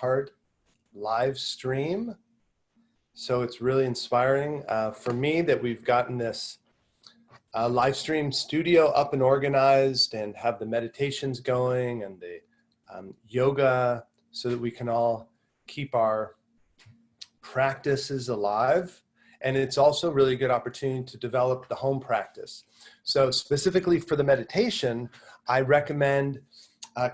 part live stream. So it's really inspiring for me that we've gotten this live stream studio up and organized and have the meditations going and the yoga so that we can all keep our practices alive. And it's also really a good opportunity to develop the home practice. So specifically for the meditation, I recommend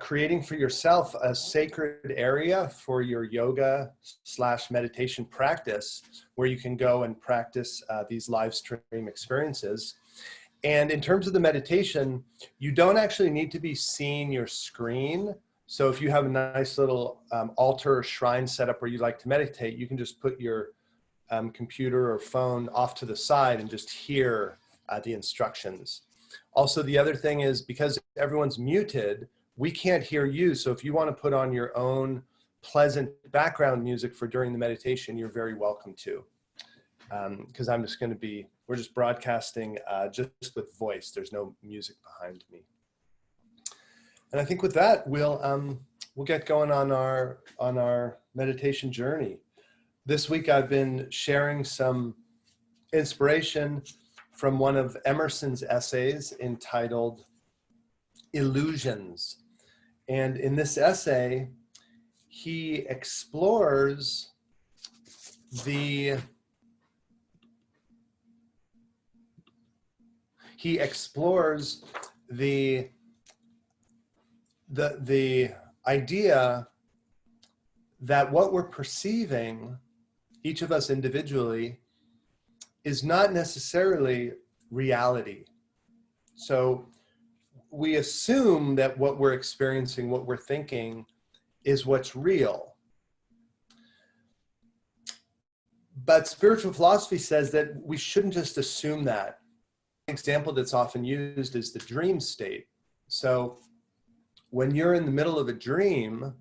creating for yourself a sacred area for your yoga / meditation practice where you can go and practice these live stream experiences. And in terms of the meditation, you don't actually need to be seeing your screen. So if you have a nice little altar or shrine set up where you like to meditate, you can just put your computer or phone off to the side and just hear the instructions. Also, the other thing is because everyone's muted, we can't hear you. So if you want to put on your own pleasant background music for during the meditation, you're very welcome to. Because we're just broadcasting just with voice. There's no music behind me. And I think with that, we'll get going on our meditation journey. This week, I've been sharing some inspiration from one of Emerson's essays entitled Illusions. And in this essay, he explores the idea that what we're perceiving, each of us individually, is not necessarily reality. So we assume that what we're experiencing, what we're thinking, is what's real. But spiritual philosophy says that we shouldn't just assume that. An example that's often used is the dream state. So when you're in the middle of a dream,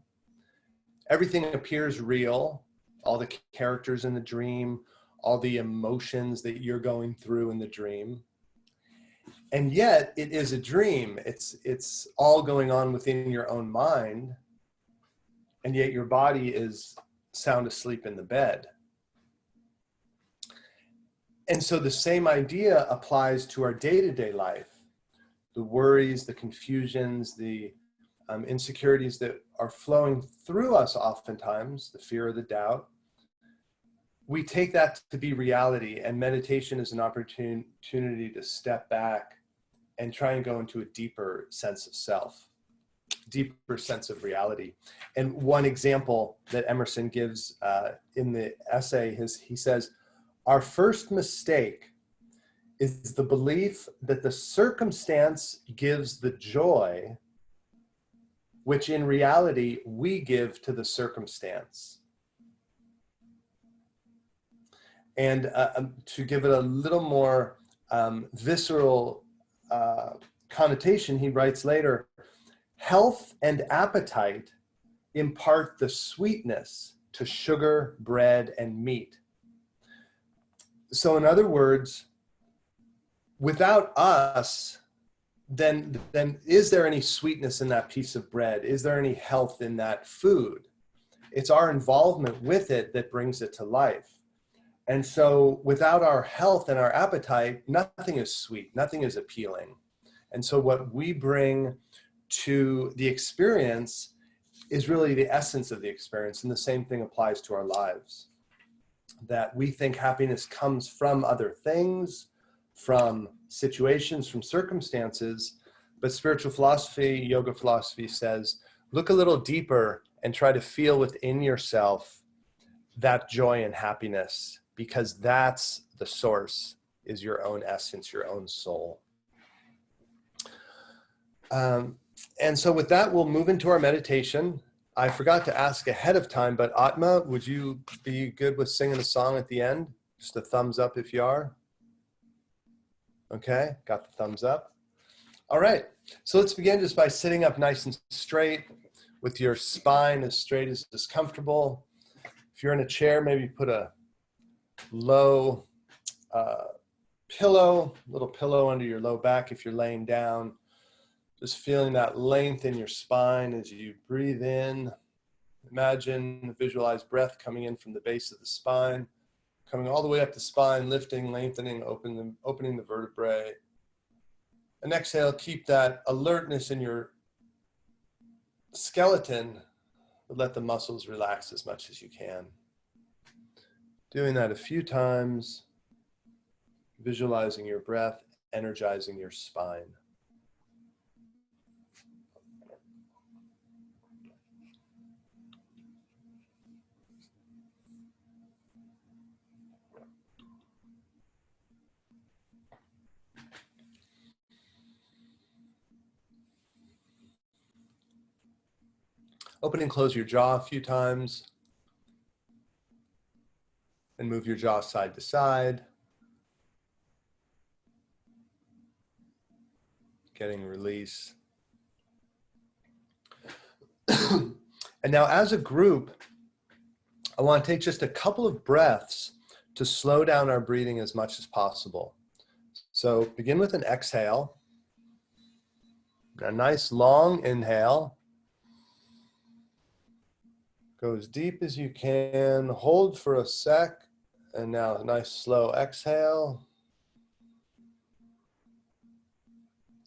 everything appears real, all the characters in the dream, all the emotions that you're going through in the dream. And yet it is a dream. It's all going on within your own mind. And yet your body is sound asleep in the bed. And so the same idea applies to our day-to-day life. The worries, the confusions, the insecurities that are flowing through us oftentimes, the fear or the doubt, we take that to be reality, and meditation is an opportunity to step back and try and go into a deeper sense of self, deeper sense of reality. And one example that Emerson gives in the essay is, he says, our first mistake is the belief that the circumstance gives the joy, which in reality we give to the circumstance. And to give it a little more visceral connotation, he writes later, health and appetite impart the sweetness to sugar, bread, and meat. So in other words, without us, then is there any sweetness in that piece of bread? Is there any health in that food? It's our involvement with it that brings it to life. And so without our health and our appetite, nothing is sweet, nothing is appealing. And so what we bring to the experience is really the essence of the experience. And the same thing applies to our lives. That we think happiness comes from other things, from situations, from circumstances, but spiritual philosophy, yoga philosophy says, look a little deeper and try to feel within yourself that joy and happiness, because that's the source, is your own essence, your own soul. And so with that, we'll move into our meditation. I forgot to ask ahead of time, but Atma, would you be good with singing a song at the end? Just a thumbs up if you are. Okay, got the thumbs up. All right, so let's begin just by sitting up nice and straight with your spine as straight as is comfortable. If you're in a chair, maybe put a low little pillow under your low back if you're laying down. Just feeling that length in your spine as you breathe in Imagine, visualize breath coming in from the base of the spine, coming all the way up the spine, lifting, lengthening, opening the vertebrae. And exhale, keep that alertness in your skeleton, but let the muscles relax as much as you can. Doing that a few times, visualizing your breath, energizing your spine. Open and close your jaw a few times, and move your jaw side to side. Getting release. And now as a group, I want to take just a couple of breaths to slow down our breathing as much as possible. So begin with an exhale. A nice long inhale. Go as deep as you can. Hold for a sec. And now a nice slow exhale.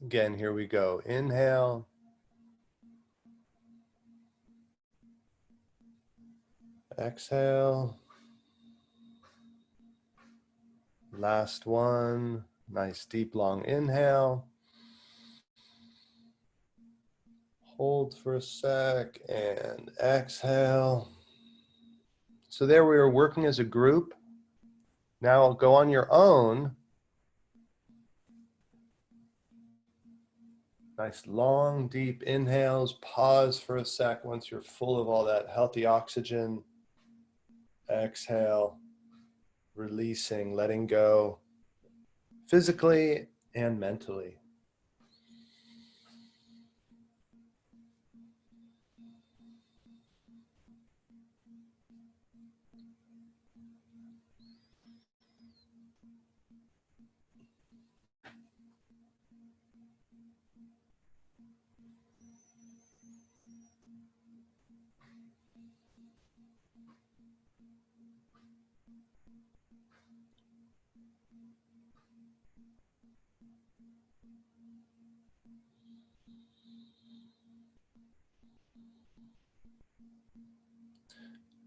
Again, here we go. Inhale. Exhale. Last one. Nice deep long inhale. Hold for a sec and exhale. So there we are working as a group. Now go on your own. Nice long, deep inhales. Pause for a sec once you're full of all that healthy oxygen. Exhale, releasing, letting go, physically and mentally.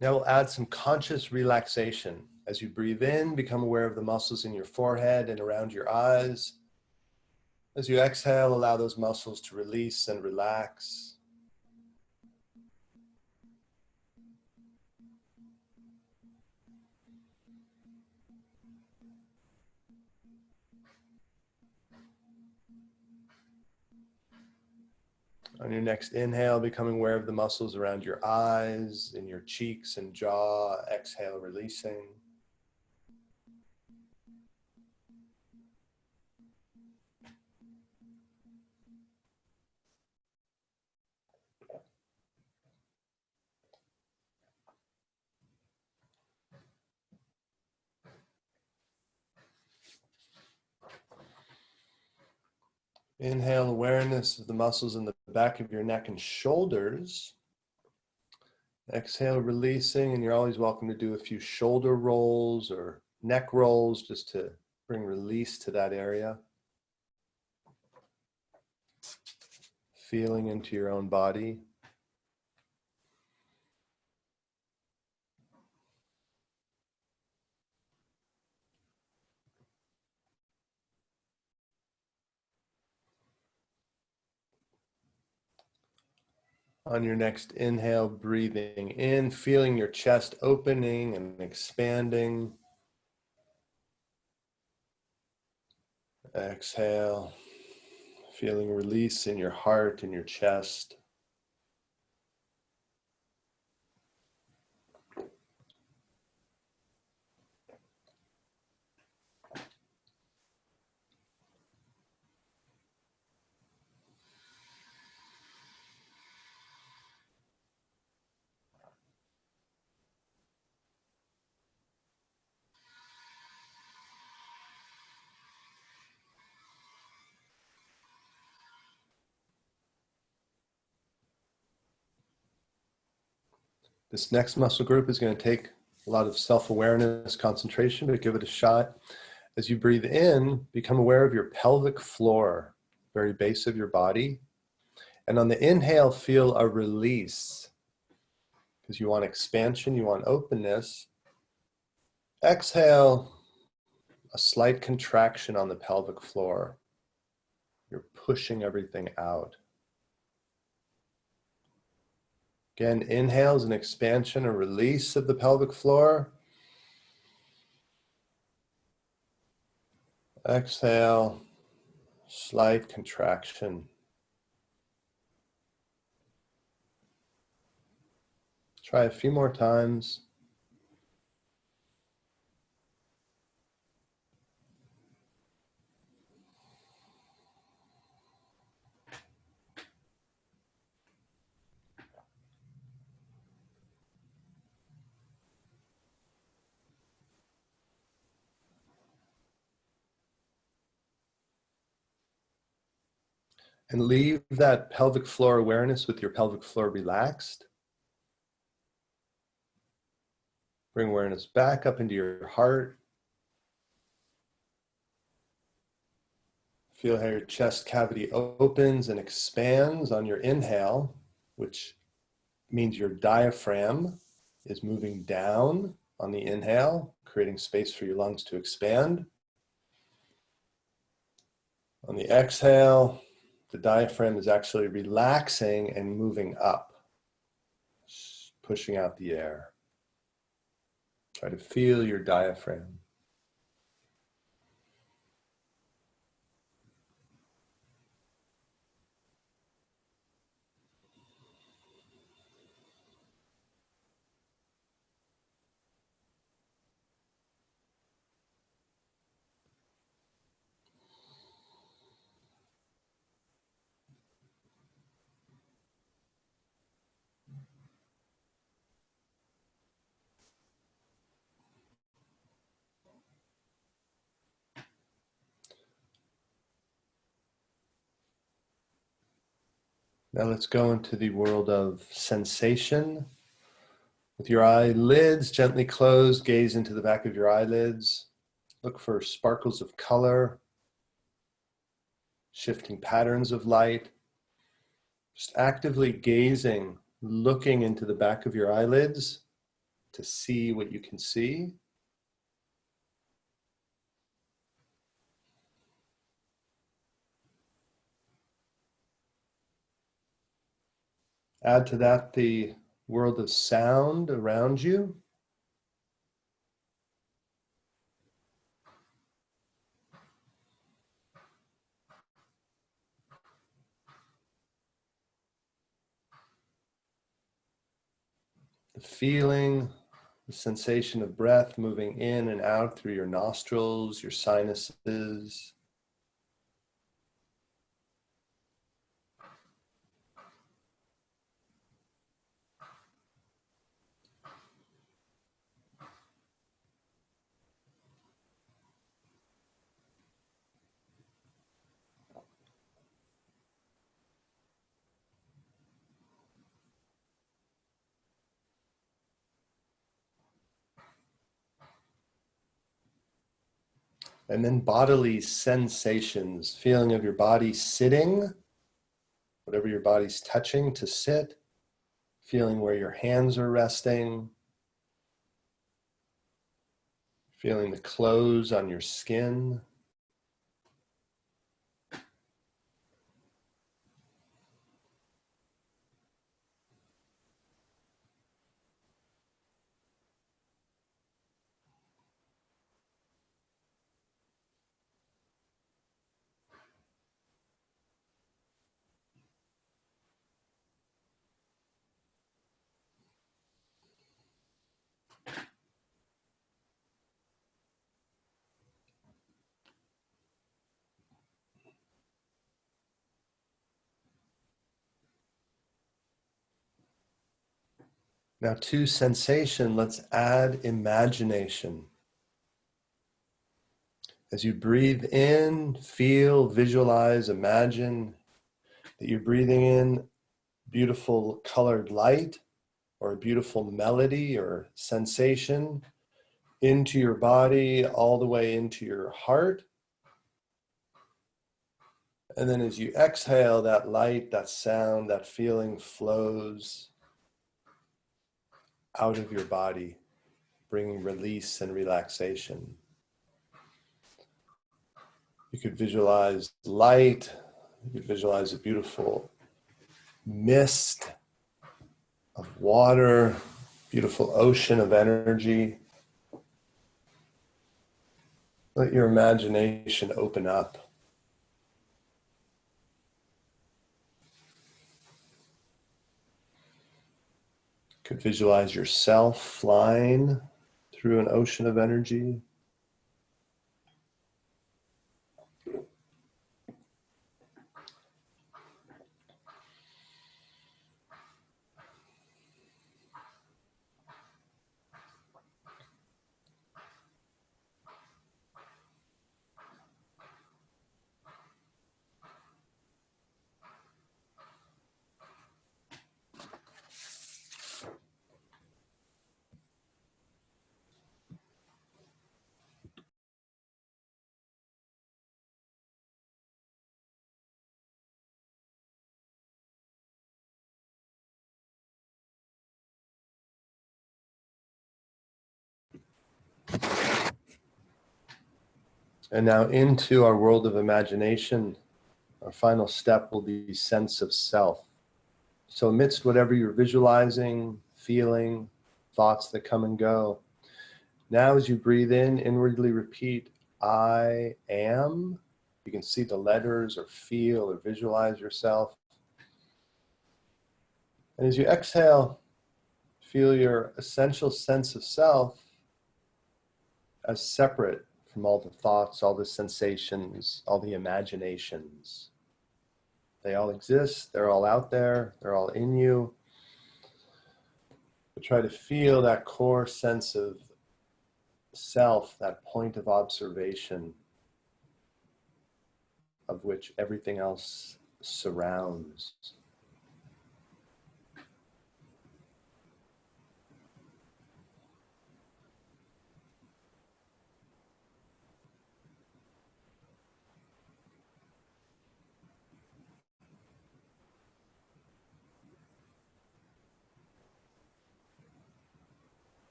Now we'll add some conscious relaxation. As you breathe in, become aware of the muscles in your forehead and around your eyes. As you exhale, allow those muscles to release and relax. On your next inhale, becoming aware of the muscles around your eyes, in your cheeks and jaw. Exhale, releasing. Inhale, awareness of the muscles in the back of your neck and shoulders. Exhale, releasing, and you're always welcome to do a few shoulder rolls or neck rolls just to bring release to that area. Feeling into your own body. On your next inhale, breathing in, feeling your chest opening and expanding. Exhale, feeling release in your heart and your chest. This next muscle group is going to take a lot of self-awareness, concentration, but give it a shot. As you breathe in, become aware of your pelvic floor, very base of your body. And on the inhale, feel a release, because you want expansion, you want openness. Exhale, a slight contraction on the pelvic floor. You're pushing everything out. Again, inhale is an expansion, a release of the pelvic floor. Exhale, slight contraction. Try a few more times. And leave that pelvic floor awareness with your pelvic floor relaxed. Bring awareness back up into your heart. Feel how your chest cavity opens and expands on your inhale, which means your diaphragm is moving down on the inhale, creating space for your lungs to expand. On the exhale, the diaphragm is actually relaxing and moving up, pushing out the air. Try to feel your diaphragm. Now let's go into the world of sensation. With your eyelids gently closed, gaze into the back of your eyelids. Look for sparkles of color, shifting patterns of light. Just actively gazing, looking into the back of your eyelids to see what you can see. Add to that the world of sound around you. The feeling, the sensation of breath moving in and out through your nostrils, your sinuses. And then bodily sensations, feeling of your body sitting, whatever your body's touching to sit, feeling where your hands are resting, feeling the clothes on your skin. Now to sensation, let's add imagination. As you breathe in, feel, visualize, imagine that you're breathing in beautiful colored light or a beautiful melody or sensation into your body, all the way into your heart. And then as you exhale, that light, that sound, that feeling flows out of your body, bringing release and relaxation. You could visualize light, you could visualize a beautiful mist of water, beautiful ocean of energy. Let your imagination open up. You could visualize yourself flying through an ocean of energy. And now into our world of imagination, our final step will be sense of self. So amidst whatever you're visualizing, feeling, thoughts that come and go, now as you breathe in, inwardly repeat, I am. You can see the letters or feel or visualize yourself. And as you exhale, feel your essential sense of self as separate from all the thoughts, all the sensations, all the imaginations. They all exist, they're all out there, they're all in you. But try to feel that core sense of self, that point of observation of which everything else surrounds.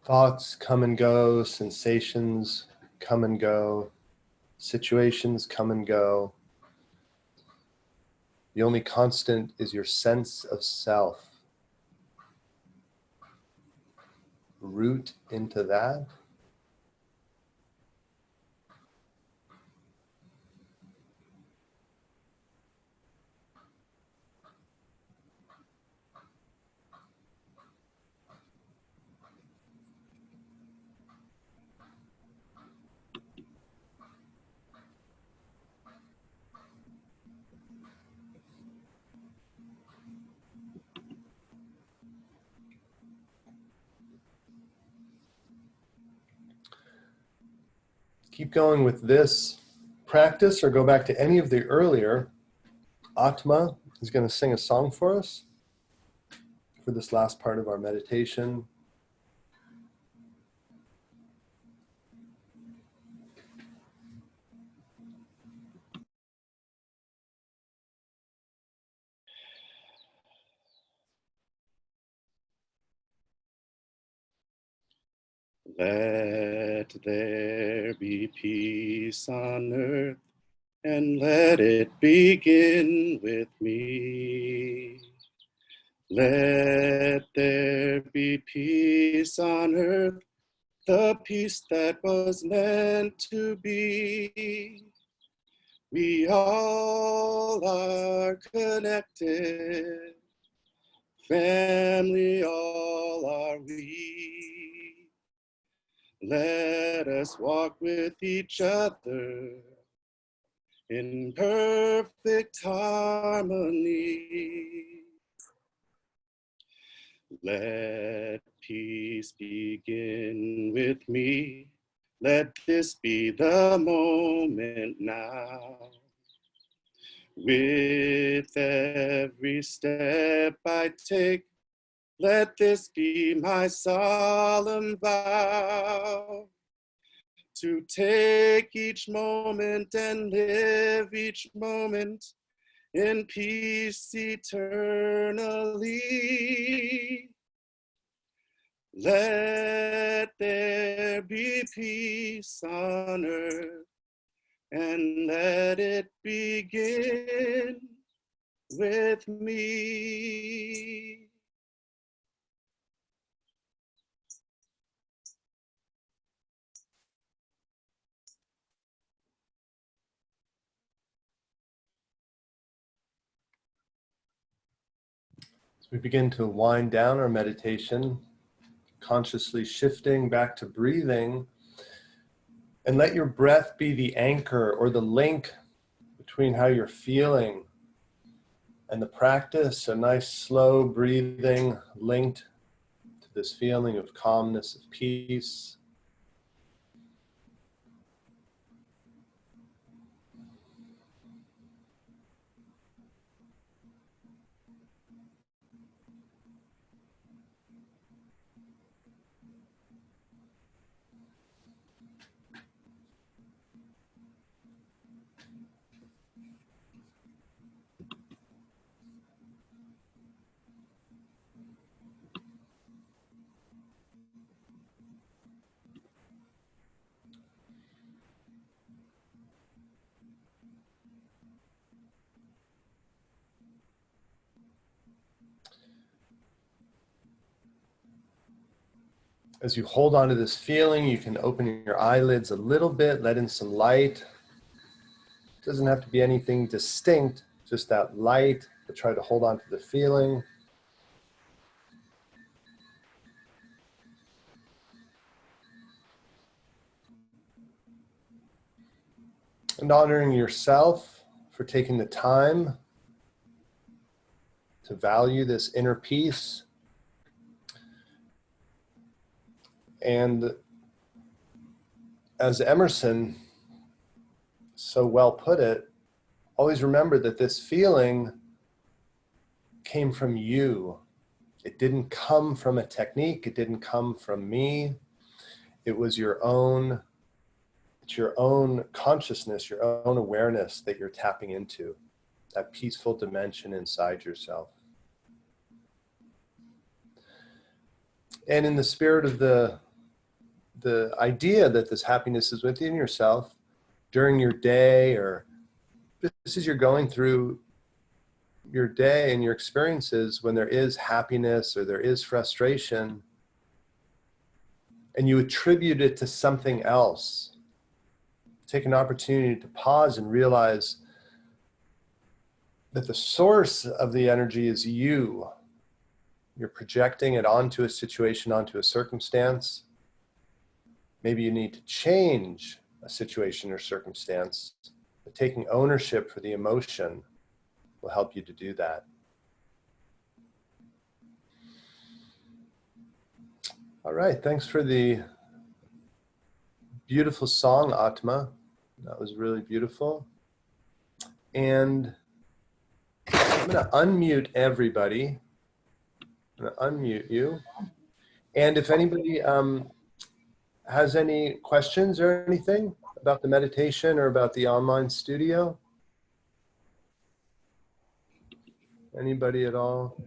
Thoughts come and go, sensations come and go, situations come and go. The only constant is your sense of self. Root into that. Keep going with this practice or go back to any of the earlier. Atma is going to sing a song for us for this last part of our meditation. Let there be peace on earth, and let it begin with me. Let there be peace on earth, the peace that was meant to be. We all are connected, family all are we. Let us walk with each other in perfect harmony. Let peace begin with me. Let this be the moment now. With every step I take, let this be my solemn vow. To take each moment and live each moment in peace eternally. Let there be peace on earth, and let it begin with me. We begin to wind down our meditation, consciously shifting back to breathing, and let your breath be the anchor or the link between how you're feeling and the practice. A nice slow breathing linked to this feeling of calmness, of peace. As you hold on to this feeling, you can open your eyelids a little bit, let in some light. It doesn't have to be anything distinct, just that light, but try to hold on to the feeling. And honoring yourself for taking the time to value this inner peace. And as Emerson so well put it, always remember that this feeling came from you. It didn't come from a technique. It didn't come from me. It was your own, it's your own consciousness, your own awareness that you're tapping into, that peaceful dimension inside yourself. And in the spirit of the idea that this happiness is within yourself, during your day, or just as you're going through your day and your experiences, when there is happiness or there is frustration, and you attribute it to something else, take an opportunity to pause and realize that the source of the energy is you. You're projecting it onto a situation, onto a circumstance. Maybe you need to change a situation or circumstance, but taking ownership for the emotion will help you to do that. All right, thanks for the beautiful song, Atma. That was really beautiful. And I'm going to unmute everybody. I'm going to unmute you. And if anybody has any questions or anything about the meditation or about the online studio, anybody at all?